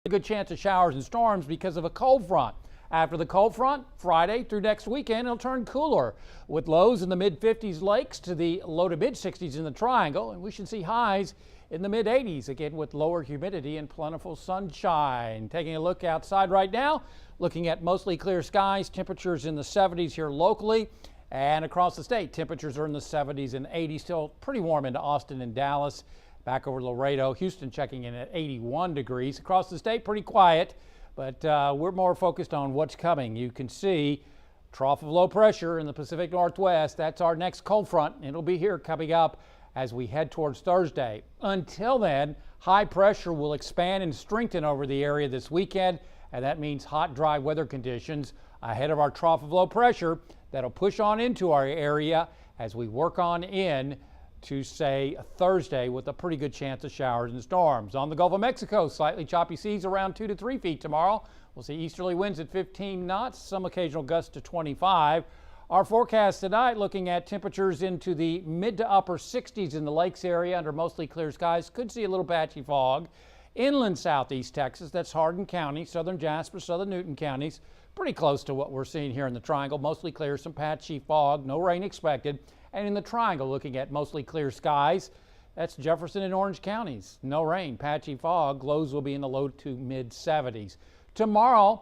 A good chance of showers and storms because of a cold front. After the cold front, Friday through next weekend, it'll turn cooler with lows in the mid-50s lakes to the low to mid-60s in the triangle, and we should see highs in the mid-80s again with lower humidity and plentiful sunshine. Taking a look outside right now, looking at mostly clear skies, temperatures in the 70s here locally and across the state. Temperatures are in the 70s and 80s, still pretty warm into Austin and Dallas. Back over Laredo, Houston checking in at 81 degrees. Across the state, pretty quiet, but we're more focused on what's coming. You can see trough of low pressure in the Pacific Northwest. That's our next cold front. It'll be here coming up as we head towards Thursday. Until then, high pressure will expand and strengthen over the area this weekend, and that means hot, dry weather conditions ahead of our trough of low pressure that'll push on into our area as we work on in to say Thursday with a pretty good chance of showers and storms. On the Gulf of Mexico, slightly choppy seas around 2 to 3 feet tomorrow. We'll see easterly winds at 15 knots, some occasional gusts to 25. Our forecast tonight looking at temperatures into the mid to upper 60s in the lakes area under mostly clear skies. Could see a little patchy fog. Inland southeast Texas, that's Hardin County, southern Jasper, southern Newton counties. Pretty close to what we're seeing here in the triangle. Mostly clear, some patchy fog, no rain expected. And in the triangle, looking at mostly clear skies, that's Jefferson and Orange counties. No rain, patchy fog. Lows will be in the low to mid 70s. Tomorrow,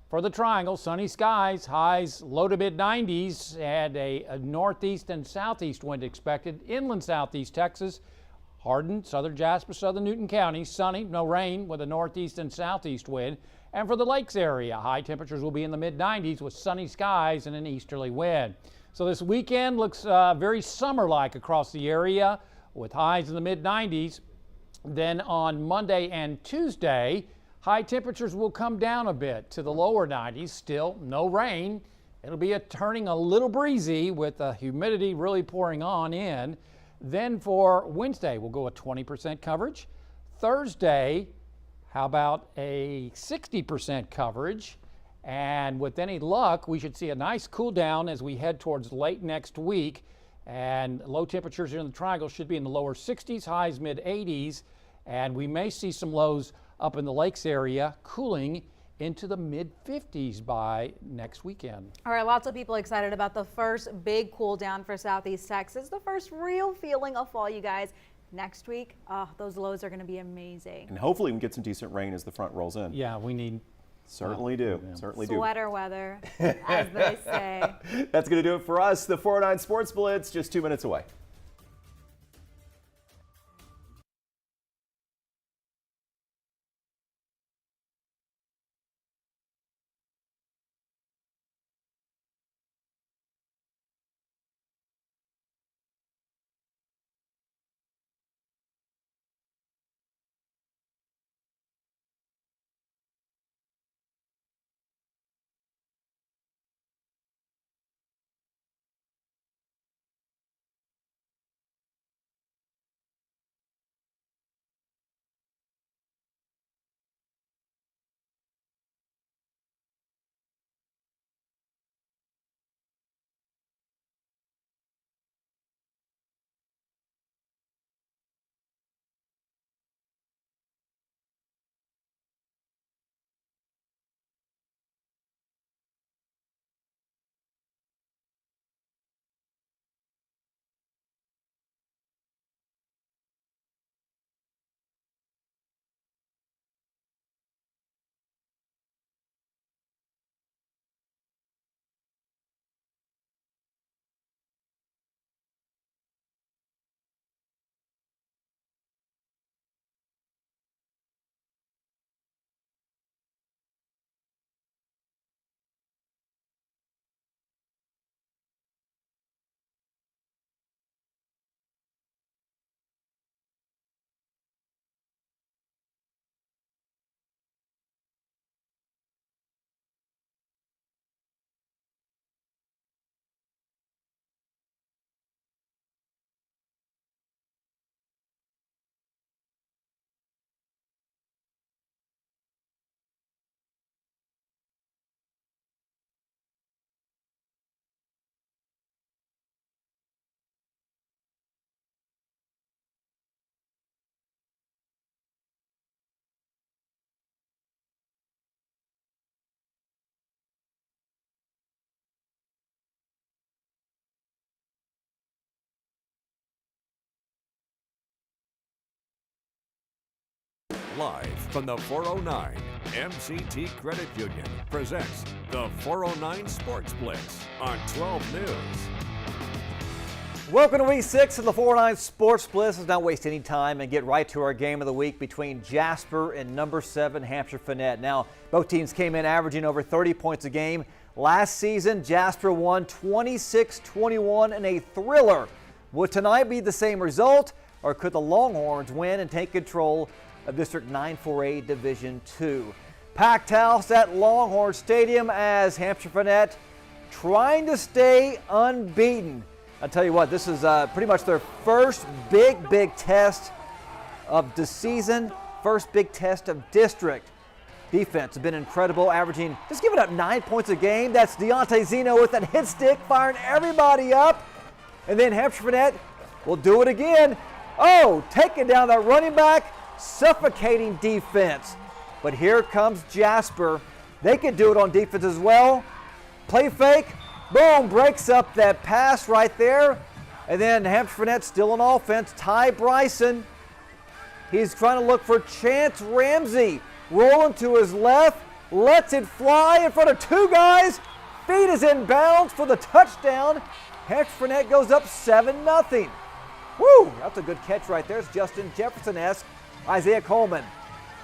for the triangle, sunny skies, highs low to mid 90s, and a northeast and southeast wind expected. Inland southeast Texas, Hardin, southern Jasper, southern Newton counties, sunny, no rain with a northeast and southeast wind. And for the lakes area, high temperatures will be in the mid 90s with sunny skies and an easterly wind. So this weekend looks very summer-like across the area with highs in the mid-90s. Then on Monday and Tuesday, high temperatures will come down a bit to the lower 90s. Still no rain. It'll be turning a little breezy with the humidity really pouring on in. Then for Wednesday, we'll go with 20% coverage. Thursday, how about a 60% coverage? And with any luck, we should see a nice cool down as we head towards late next week. And low temperatures here in the triangle should be in the lower 60s, highs mid 80s. And we may see some lows up in the lakes area cooling into the mid 50s by next weekend. All right, lots of people excited about the first big cool down for Southeast Texas. The first real feeling of fall, you guys. Next week, those lows are going to be amazing. And hopefully we can get some decent rain as the front rolls in. Yeah, we need. Certainly do. Yeah. Certainly do. Sweater weather, as they say. That's going to do it for us. The 409 Sports Blitz, just 2 minutes away. Live from the 409, MCT Credit Union presents the 409 Sports Blitz on 12 News. Welcome to Week 6 of the 409 Sports Blitz. Let's not waste any time and get right to our game of the week between Jasper and number 7 Hamshire-Fannett. Now, both teams came in averaging over 30 points a game. Last season, Jasper won 26-21 in a thriller. Would tonight be the same result, or could the Longhorns win and take control of District 9-4A Division II? Packed house at Longhorn Stadium as Hamshire-Fannett trying to stay unbeaten. I'll tell you what, this is pretty much their first big test of the season, first big test of district. Defense has been incredible, averaging, just giving up 9 points a game. That's Deontay Zeno with that hit stick, firing everybody up. And then Hamshire-Fannett will do it again. Oh, taking down that running back, suffocating defense. But here comes Jasper. They can do it on defense as well. Play fake. Boom, breaks up that pass right there. And then Hamshire-Fannett still on offense. Ty Bryson. He's trying to look for Chance Ramsey. Rolling to his left. Lets it fly in front of two guys. Feet is in bounds for the touchdown. Hamshire-Fannett goes up 7-0. Woo, that's a good catch right there. It's Justin Jefferson-esque. Isaiah Coleman.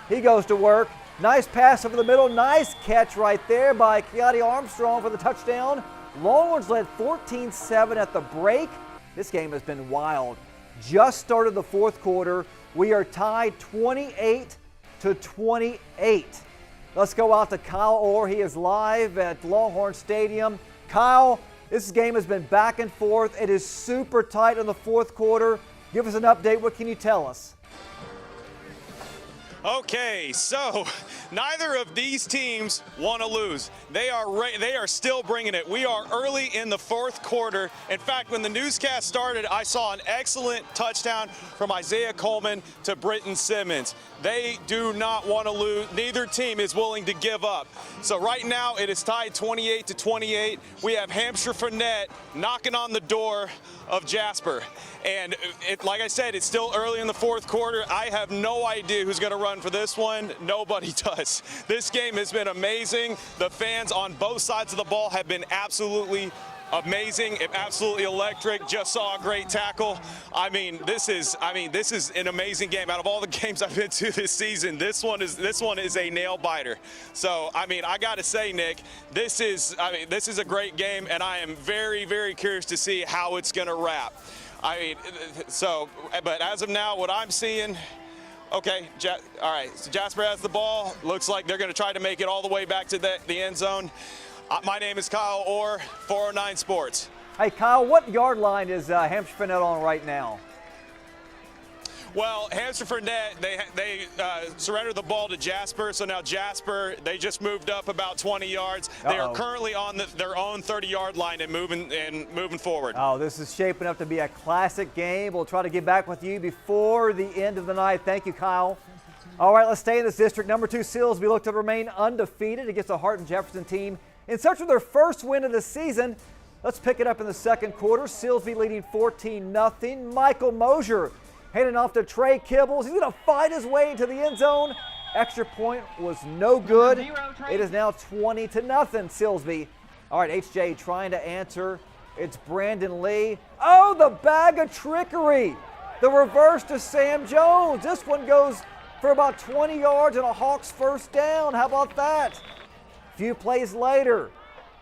He goes to work. Nice pass over the middle. Nice catch right there by Keati Armstrong for the touchdown. Longhorns led 14-7 at the break. This game has been wild. Just started the fourth quarter. We are tied 28-28. Let's go out to Kyle Orr. He is live at Longhorn Stadium. Kyle, this game has been back and forth. It is super tight in the fourth quarter. Give us an update. What can you tell us? Okay, so neither of these teams want to lose. They are still bringing it. We are early in the fourth quarter. In fact, when the newscast started, I saw an excellent touchdown from Isaiah Coleman to Britton Simmons. They do not want to lose. Neither team is willing to give up. So right now it is tied 28-28. We have Hamshire-Fannett knocking on the door of Jasper. And like I said, it's still early in the fourth quarter. I have no idea who's going to run for this one. Nobody does. This game has been amazing. The fans on both sides of the ball have been absolutely amazing, absolutely electric. Just saw a great tackle. This is an amazing game. Out of all the games I've been to this season, this one is a nail biter. So I got to say, Nick, this is a great game, and I am very curious to see how it's going to wrap. But as of now, what I'm seeing. Okay, all right, so Jasper has the ball. Looks like they're going to try to make it all the way back to the end zone. My name is Kyle Orr, 409 Sports. Hey, Kyle, what yard line is Hamshire-Fannett on right now? Well, Hamshire-Fannett, they surrendered the ball to Jasper, so now Jasper, they just moved up about 20 yards. They are currently on their own 30-yard line and moving forward. Oh, this is shaping up to be a classic game. We'll try to get back with you before the end of the night. Thank you, Kyle. All right, let's stay in this district. Number 2 Silsbee look to remain undefeated against the Hart and Jefferson team in search of their first win of the season. Let's pick it up in the second quarter. Silsbee leading 14-0. Michael Mosier handing off to Trey Kibbles. He's going to fight his way into the end zone. Extra point was no good. It is now 20-0 Silsbee. All right, HJ trying to answer. It's Brandon Lee. Oh, the bag of trickery. The reverse to Sam Jones. This one goes for about 20 yards and a Hawks first down. How about that? A few plays later,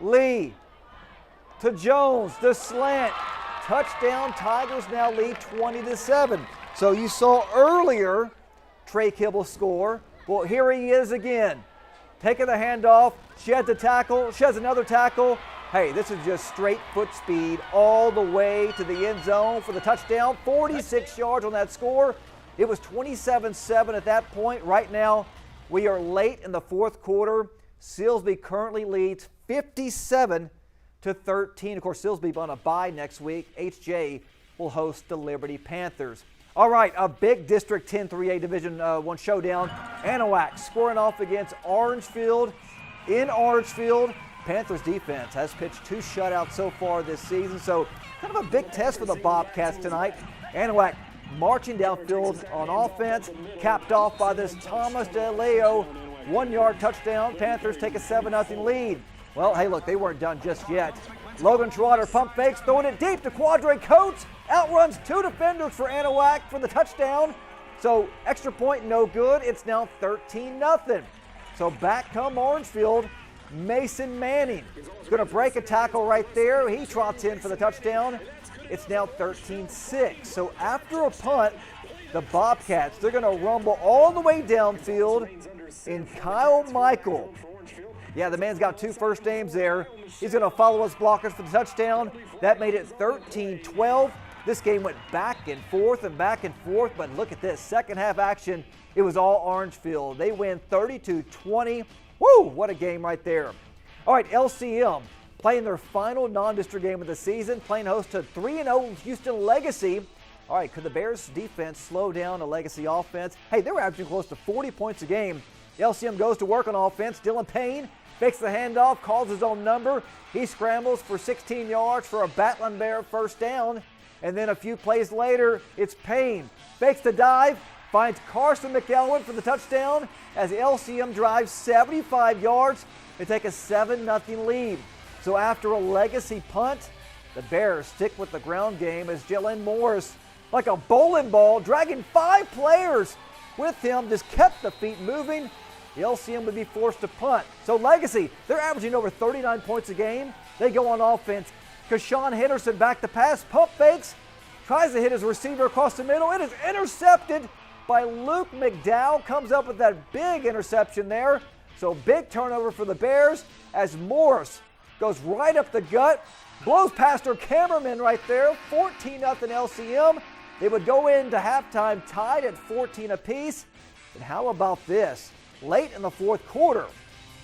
Lee to Jones, the slant. Touchdown, Tigers now lead 20-7. So you saw earlier Trey Kibble score. Well, here he is again. Taking the handoff, sheds a tackle, sheds another tackle. Hey, this is just straight foot speed all the way to the end zone for the touchdown. 46 yards on that score. It was 27-7 at that point. Right now, we are late in the fourth quarter. Silsbee currently leads 57-13. Of course, Silsbee on a bye next week. HJ will host the Liberty Panthers. All right, a big District 10 3A Division 1 showdown. Anahuac scoring off against Orangefield in Orangefield. Panthers defense has pitched 2 shutouts so far this season, so kind of a big test for the Bobcats tonight. Anahuac marching downfield on offense, capped off by this Thomas DeLeo 1-yard touchdown. Panthers take a 7-0 lead. Well, hey, look, they weren't done just yet. Logan Trotter pump fakes, throwing it deep to Quadre Coates. Outruns 2 defenders for Anahuac for the touchdown. So extra point, no good. It's now 13-0. So back come Orangefield. Mason Manning is going to break a tackle right there. He trots in for the touchdown. It's now 13-6. So after a punt, the Bobcats, they're going to rumble all the way downfield. And Kyle Michael, yeah, the man's got 2 first names there. He's going to follow his blockers for the touchdown. That made it 13-12. This game went back and forth, but look at this. Second half action, it was all Orangefield. They win 32-20. Woo, what a game right there. All right, LCM playing their final non-district game of the season, playing host to 3-0 Houston Legacy. All right, could the Bears defense slow down a Legacy offense? Hey, they were averaging close to 40 points a game. LCM goes to work on offense. Dylan Payne fakes the handoff, calls his own number. He scrambles for 16 yards for a Battling Bear first down. And then a few plays later, it's Payne. Fakes the dive, finds Carson McElwain for the touchdown as LCM drives 75 yards to take a 7-0 lead. So after a Legacy punt, the Bears stick with the ground game as Jalen Morris, like a bowling ball, dragging 5 players with him, just kept the feet moving. The LCM would be forced to punt. So Legacy, they're averaging over 39 points a game. They go on offense. Kashawn Henderson back to pass, pump fakes, tries to hit his receiver across the middle. It is intercepted by Luke McDowell, comes up with that big interception there. So big turnover for the Bears as Morris goes right up the gut, blows past her cameraman right there, 14-0 LCM. They would go into halftime tied at 14 apiece. And how about this? Late in the fourth quarter,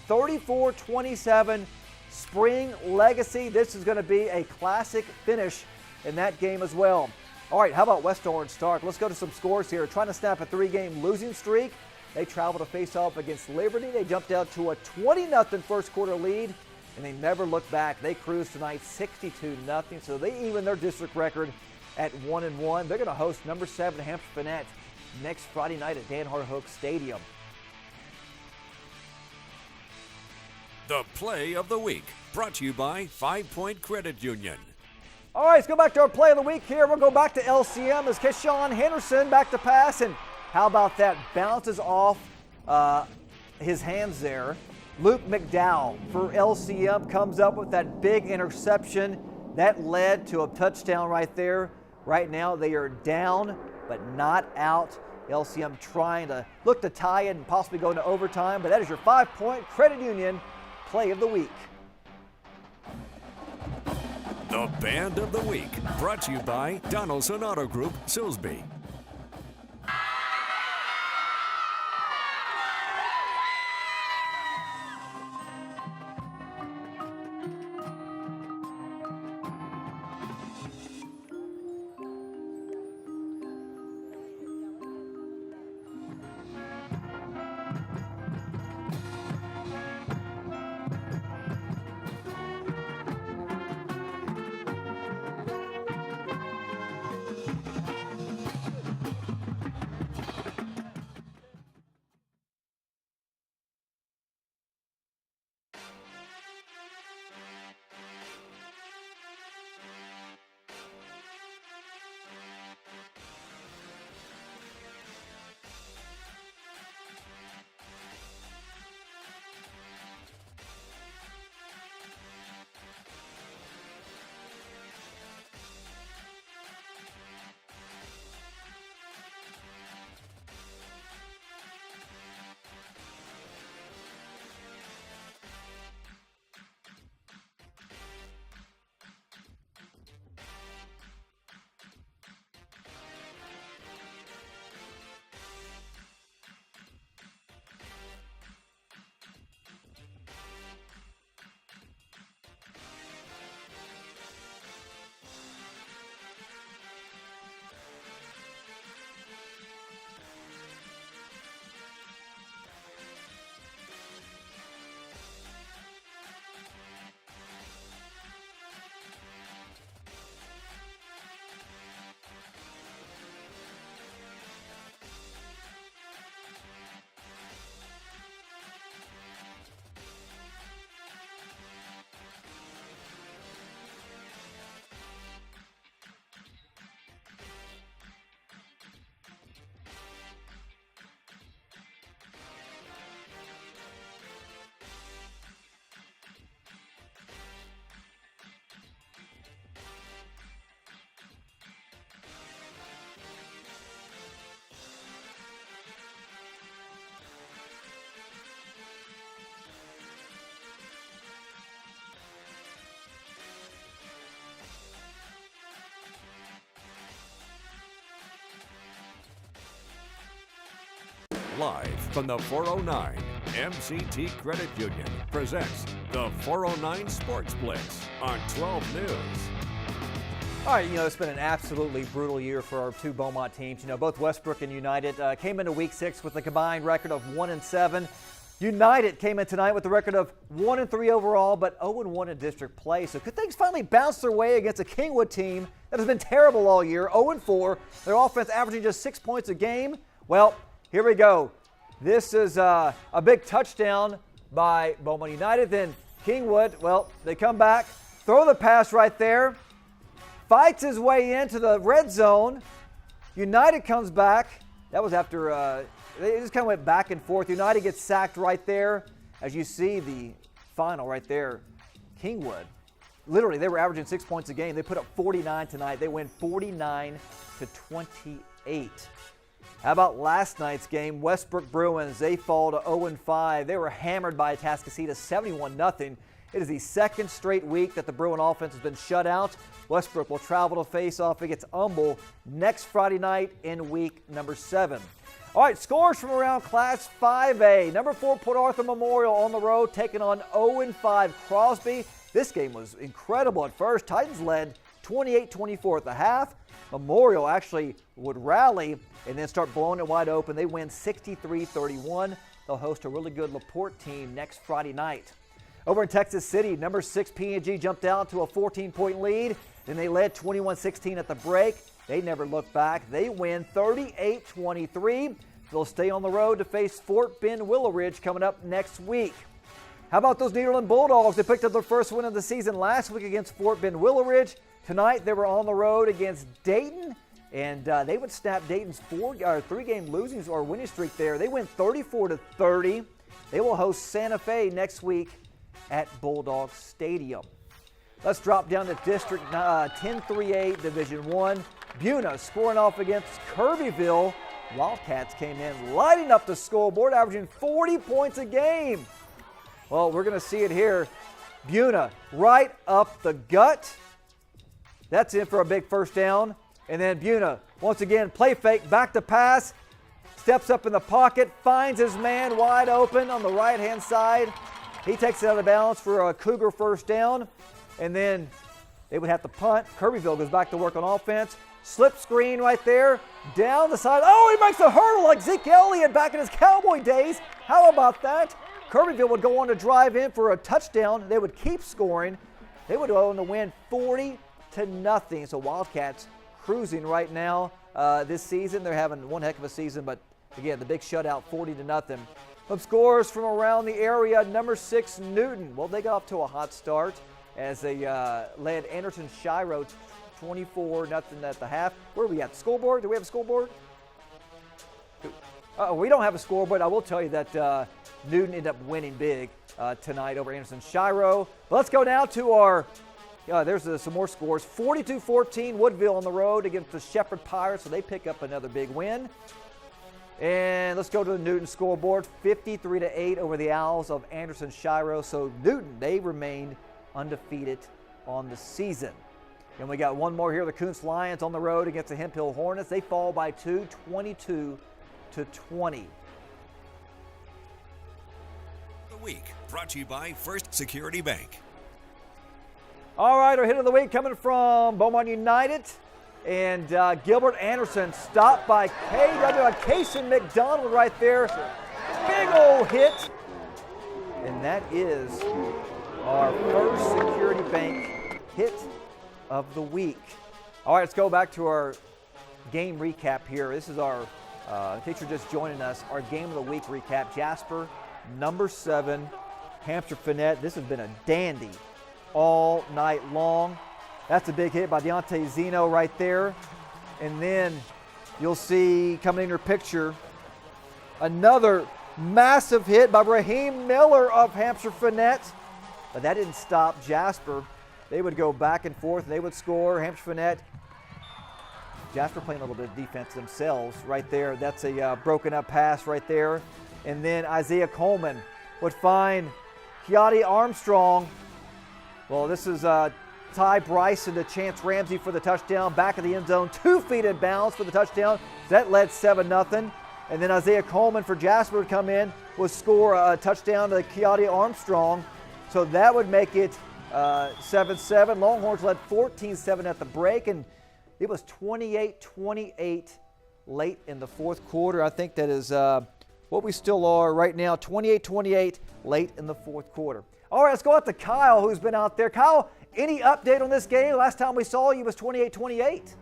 34-27, Spring Legacy. This is going to be a classic finish in that game as well. All right, how about West Orange Stark? Let's go to some scores here. Trying to snap a 3-game losing streak. They travel to face off against Liberty. They jumped out to a 20-0 first quarter lead, and they never looked back. They cruised tonight 62-0, so they even their district record at 1-1. They're going to host number 7 Hamshire-Fannett next Friday night at Dan Harhook Stadium. The Play of the Week, brought to you by 5 Point Credit Union. All right, let's go back to our Play of the Week here. We'll go back to LCM as Keshawn Henderson back to pass, and how about that? Bounces off his hands there. Luke McDowell for LCM comes up with that big interception. That led to a touchdown right there. Right now they are down, but not out. LCM trying to look to tie it and possibly go into overtime, but that is your 5 Point Credit Union Play of the Week. The Band of the Week, brought to you by Donaldson Auto Group, Silsbee. Live from the 409, MCT Credit Union presents the 409 Sports Blitz on 12 News. All right, it's been an absolutely brutal year for our two Beaumont teams. Both Westbrook and United came into Week 6 with a combined record of 1-7. United came in tonight with a record of 1-3 overall, but 0-1 in district play. So could things finally bounce their way against a Kingwood team that has been terrible all year, 0-4, their offense averaging just 6 points a game? Well, here we go. This is a big touchdown by Beaumont United. Then Kingwood, well, they come back, throw the pass right there, fights his way into the red zone. United comes back. That was after they just kind of went back and forth. United gets sacked right there. As you see the final right there, Kingwood, literally they were averaging 6 points a game. They put up 49 tonight. They win 49-28. How about last night's game? Westbrook Bruins, they fall to 0-5. They were hammered by Atascocita 71-0. It is the second straight week that the Bruin offense has been shut out. Westbrook will travel to face off against Humble next Friday night in week number 7. All right, scores from around Class 5A. Number 4 Port Arthur Memorial on the road taking on 0-5 Crosby. This game was incredible at first. Titans led 28-24 at the half. Memorial actually would rally and then start blowing it wide open. They win 63-31. They'll host a really good LaPorte team next Friday night. Over in Texas City, number 6 P&G jumped out to a 14-point lead. Then they led 21-16 at the break. They never looked back. They win 38-23. They'll stay on the road to face Fort Bend Willow Ridge coming up next week. How about those Nederland Bulldogs? They picked up their first win of the season last week against Fort Bend Willow Ridge. Tonight they were on the road against Dayton, and they would snap Dayton's 3-game losing or winning streak there. They win 34-30. They will host Santa Fe next week at Bulldog Stadium. Let's drop down to District 10-3A Division 1. Buna scoring off against Kirbyville. Wildcats came in lighting up the scoreboard, averaging 40 points a game. Well, we're going to see it here. Buna right up the gut. That's in for a big first down. And then Buna, once again, play fake, back to pass. Steps up in the pocket, finds his man wide open on the right-hand side. He takes it out of bounds for a Cougar first down. And then they would have to punt. Kirbyville goes back to work on offense. Slip screen right there, down the side. Oh, he makes a hurdle like Zeke Elliott back in his Cowboy days. How about that? Kirbyville would go on to drive in for a touchdown. They would keep scoring. They would go on to win 40-0. So Wildcats cruising right now this season. They're having one heck of a season, but again, the big shutout, 40-0. Some scores from around the area. Number 6 Newton. Well, they got off to a hot start as they led Anderson-Shiro 24-0 at the half. Where are we at? Scoreboard? Do we have a scoreboard? We don't have a scoreboard. I will tell you that Newton ended up winning big tonight over Anderson-Shiro. Let's go now to our, there's some more scores. 42-14 Woodville on the road against the Shepherd Pirates, so they pick up another big win. And let's go to the Newton scoreboard. 53-8 over the Owls of Anderson-Shiro. So Newton, they remained undefeated on the season. And we got one more here. The Kuntz Lions on the road against the Hemphill Hornets. They fall by 2, 22-20. The week brought to you by First Security Bank. All right, our hit of the week coming from Beaumont United. And Gilbert Anderson stopped by Kaysen McDonald right there. Big old hit. And that is our First Security Bank hit of the week. All right, let's go back to our game recap here. This is our, in case you're just joining us, our game of the week recap. Jasper, number 7, Hamshire-Fannett. This has been a dandy all night long. That's a big hit by Deontay Zeno right there. And then you'll see coming in your picture, another massive hit by Raheem Miller of Hamshire-Fannett. But that didn't stop Jasper. They would go back and forth. They would score. Hamshire-Fannett. Jasper playing a little bit of defense themselves right there. That's a broken up pass right there. And then Isaiah Coleman would find Kiadi Armstrong. Well, this is Ty Bryson to Chance Ramsey for the touchdown. Back of the end zone, 2 feet in bounds for the touchdown. That led 7-0. And then Isaiah Coleman for Jasper would come in, would score a touchdown to Keadia Armstrong. So that would make it 7-7. Longhorns led 14-7 at the break, and it was 28-28 late in the fourth quarter. I think that is what we still are right now, 28-28 late in the fourth quarter. All right, let's go out to Kyle, who's been out there. Kyle, any update on this game? Last time we saw you was 28-28.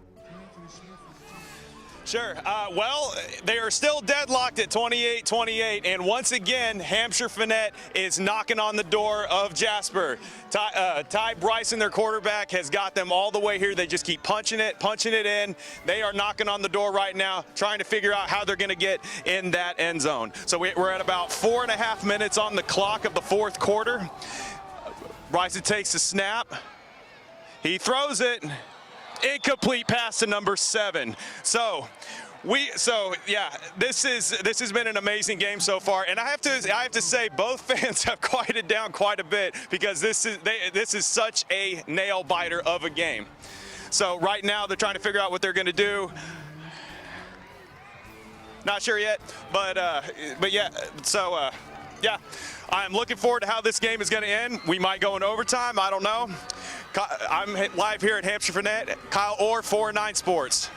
Sure. Well, they are still deadlocked at 28-28, and once again, Hamshire-Fannett is knocking on the door of Jasper. Ty Bryson, their quarterback, has got them all the way here. They just keep punching it in. They are knocking on the door right now, trying to figure out how they're going to get in that end zone. So we're at about 4.5 minutes on the clock of the fourth quarter. Bryson takes the snap. He throws it. Incomplete pass to number 7. So yeah, this has been an amazing game so far, and I have to say both fans have quieted down quite a bit because this is such a nail biter of a game. So right now they're trying to figure out what they're going to do. Not sure yet, but yeah. So yeah, I'm looking forward to how this game is going to end. We might go in overtime. I don't know. I'm live here at Hamshire-Fannett. Kyle Orr, 409 Sports.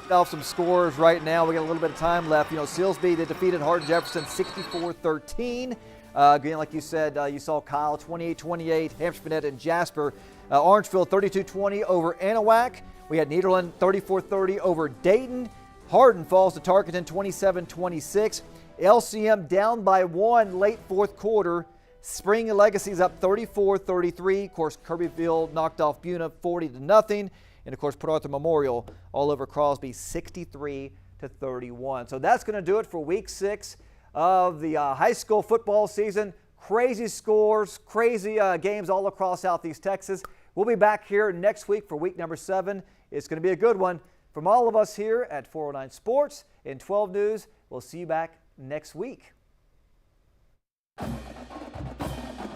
Off some scores right now. We got a little bit of time left. You know, Silsbee, they defeated Hardin-Jefferson 64-13. Again, like you said, you saw Kyle 28-28, Hamshire-Fannett and Jasper. Orangeville 32-20 over Anahuac. We had Nederland 34-30 over Dayton. Hardin falls to Tarkenton 27-26. LCM down by 1 late fourth quarter. Spring and Legacy's up 34-33. Of course, Kirbyville knocked off Buna 40-0. And of course, Port Arthur Memorial all over Crosby 63-31. So that's going to do it for week 6 of the high school football season. Crazy scores, crazy games all across Southeast Texas. We'll be back here next week for week number 7. It's going to be a good one. From all of us here at 409 Sports and 12 News, we'll see you back next week.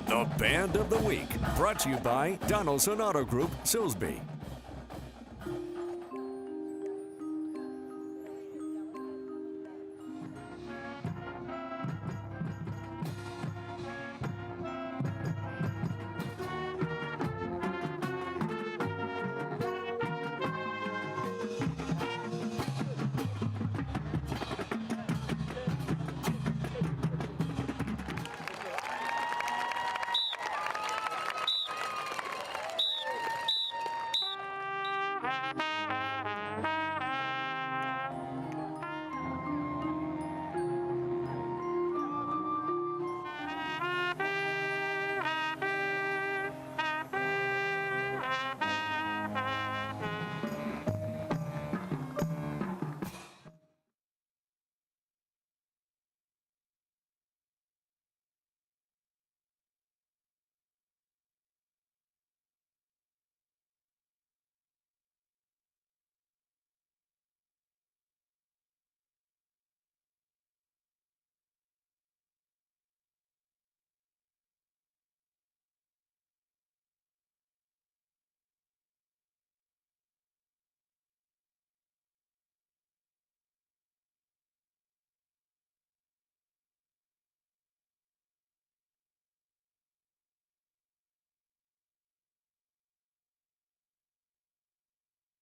The Band of the Week, brought to you by Donaldson Auto Group, Silsbee.